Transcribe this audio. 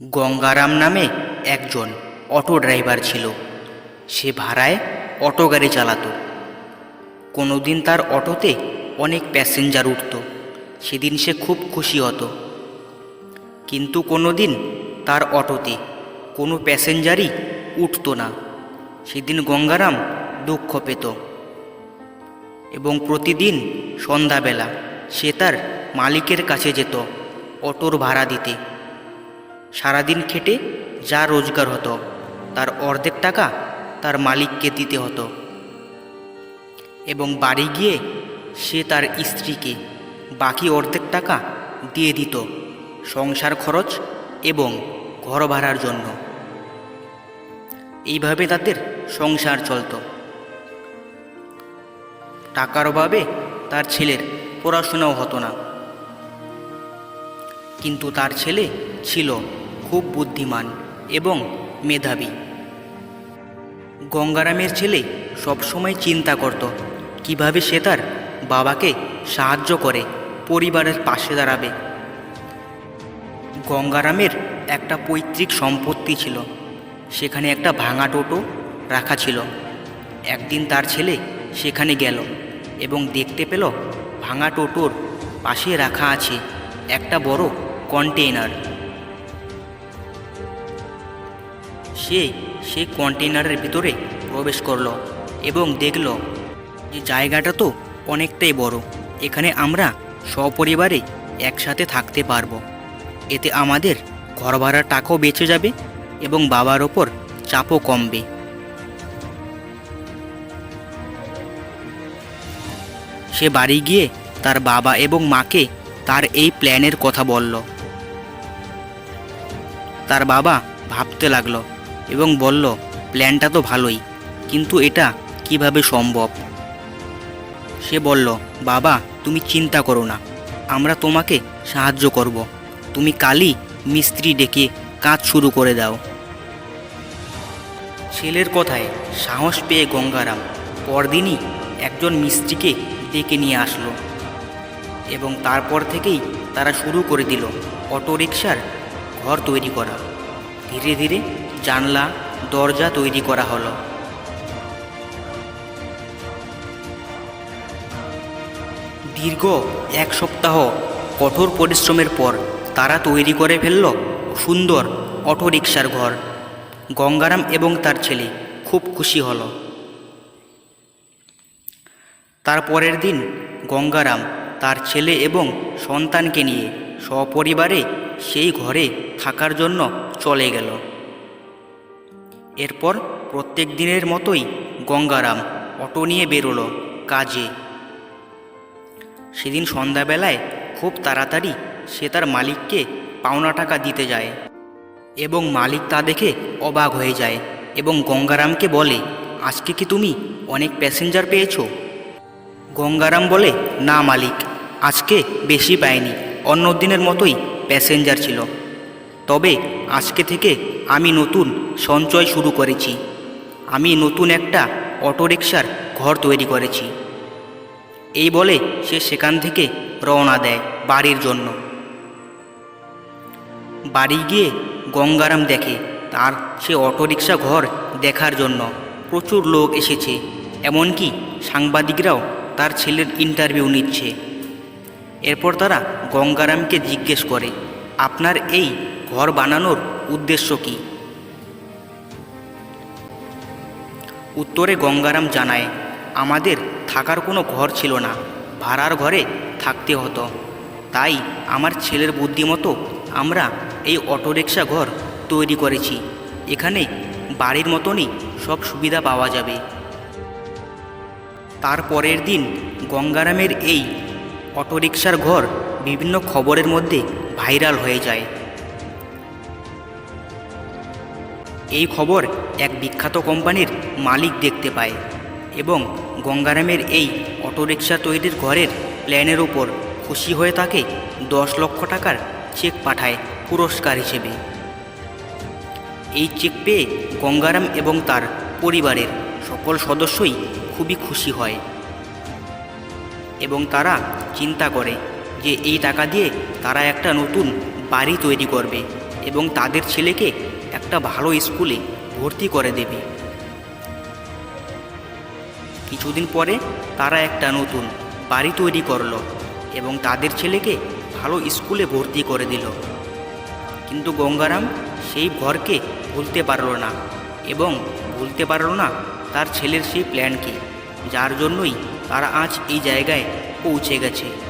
গঙ্গারাম নামে একজন auto driver ছিল। সে ভাড়ায় অটো গাড়ি চালাতো। কোনোদিন তার অটোতে অনেক প্যাসেঞ্জার উঠত। সেদিন সে খুব খুশি হতো। কিন্তু কোনোদিন তার অটোতে কোনো প্যাসেঞ্জারই উঠতো না। সেদিন গঙ্গারাম দুঃখ পেত এবং প্রতিদিন সন্ধ্যাবেলা সে তার মালিকের কাছে যেত অটোর ভাড়া দিতে। সারাদিন খেটে যা রোজগার হতো তার অর্ধেক টাকা তার মালিককে দিতে হতো এবং বাড়ি গিয়ে সে তার স্ত্রীকে বাকি অর্ধেক টাকা দিয়ে দিত সংসার খরচ এবং ঘর ভাড়ার জন্য। এইভাবে তাদের সংসার চলত। টাকার অভাবে তার ছেলের পড়াশোনাও হতো না, কিন্তু তার ছেলে ছিল খুব বুদ্ধিমান এবং মেধাবী। গঙ্গারামের ছেলে সবসময় চিন্তা করত কিভাবে সে তার বাবাকে সাহায্য করে পরিবারের পাশে দাঁড়াবে। গঙ্গারামের একটা পৈতৃক সম্পত্তি ছিল, সেখানে একটা ভাঙা টোটো রাখা ছিল। একদিন তার ছেলে সেখানে গেল এবং দেখতে পেল ভাঙা টোটোর পাশে রাখা আছে একটা বড় কন্টেইনার। সে কন্টেইনারের ভিতরে প্রবেশ করলো এবং দেখল যে জায়গাটা তো অনেকটাই বড়। এখানে আমরা সপরিবারে একসাথে থাকতে পারবো। এতে আমাদের ঘর ভাড়ার টাকাও বেঁচে যাবে এবং বাবার ওপর চাপও কমবে। সে বাড়ি গিয়ে তার বাবা এবং মাকে তার এই প্ল্যানের কথা বলল। তার বাবা ভাবতে লাগলো এবং বলল, প্ল্যানটা তো ভালোই, কিন্তু এটা কিভাবে সম্ভব? সে বলল, বাবা তুমি চিন্তা করো না, আমরা তোমাকে সাহায্য করব। তুমি কালই মিস্ত্রি ডেকে কাজ শুরু করে দাও। ছেলের কথায় সাহস পেয়ে গঙ্গারাম পরদিনই একজন মিস্ত্রিকে ডেকে নিয়ে আসলো এবং তারপর থেকেই তারা শুরু করে দিল অটোরিকশার ঘর তৈরি করা। ধীরে ধীরে জানলা দরজা তৈরি করা হলো। দীর্ঘ এক সপ্তাহ কঠোর পরিশ্রমের পর তারা তৈরি করে ফেলল সুন্দর অটোরিকশার ঘর। গঙ্গারাম এবং তার ছেলে খুব খুশি হলো। তার পরের দিন গঙ্গারাম তার ছেলে এবং সন্তানকে নিয়ে সপরিবারে সেই ঘরে থাকার জন্য চলে গেল। এরপর প্রত্যেক দিনের মতোই গঙ্গারাম অটো নিয়ে বেরোলো কাজে। সেদিন সন্ধ্যাবেলায় খুব তাড়াতাড়ি সে তার মালিককে পাওনা টাকা দিতে যায় এবং মালিক তা দেখে অবাক হয়ে যায় এবং গঙ্গারামকে বলে, আজকে কি তুমি অনেক প্যাসেঞ্জার পেয়েছো? গঙ্গারাম বলে, না মালিক, আজকে বেশি পাইনি, অন্য দিনের মতোই প্যাসেঞ্জার ছিল। তবে আজকে থেকে আমি নতুন সঞ্চয় শুরু করেছি। আমি নতুন একটা অটোরিকশার ঘর তৈরি করেছি। এই বলে সে সেখান থেকে রওনা দেয় বাড়ির জন্য। বাড়ি গিয়ে গঙ্গারাম দেখে তার সে অটোরিকশা ঘর দেখার জন্য প্রচুর লোক এসেছে। এমনকি সাংবাদিকরাও তার ছেলের ইন্টারভিউ নিচ্ছে। এরপর তারা গঙ্গারামকে জিজ্ঞেস করে, আপনার এই ঘর বানানোর উদ্দেশ্য কী? উত্তরে গঙ্গারাম জানায়, আমাদের থাকার কোনো ঘর ছিল না, ভাড়ার ঘরে থাকতে হতো। তাই আমার ছেলের বুদ্ধিমতো আমরা এই অটোরিকশা ঘর তৈরি করেছি। এখানে বাড়ির মতনই সব সুবিধা পাওয়া যাবে। তার পরের দিন গঙ্গারামের এই অটোরিকশার ঘর বিভিন্ন খবরের মধ্যে ভাইরাল হয়ে যায়। এই খবর এক বিখ্যাত কোম্পানির মালিক দেখতে পায় এবং গঙ্গারামের এই অটোরিকশা তৈরির ঘরের প্ল্যানের উপর খুশি হয়ে তাকে 10 লক্ষ টাকার চেক পাঠায় পুরস্কার হিসেবে। এই চেক পেয়ে গঙ্গারাম এবং তার পরিবারের সকল সদস্যই খুবই খুশি হয় এবং তারা চিন্তা করে যে এই টাকা দিয়ে তারা একটা নতুন বাড়ি তৈরি করবে এবং তাদের ছেলেকে একটা ভালো স্কুলে ভর্তি করে দেবে। কিছুদিন পরে তারা একটা নতুন বাড়ি তৈরি করলো এবং তাদের ছেলেকে ভালো স্কুলে ভর্তি করে দিল। কিন্তু গঙ্গারাম সেই ঘরকে ভুলতে পারল না এবং ভুলতে পারল না তার ছেলের সেই প্ল্যানকে, যার জন্যই তারা আজ এই জায়গায় পৌঁছে গেছে।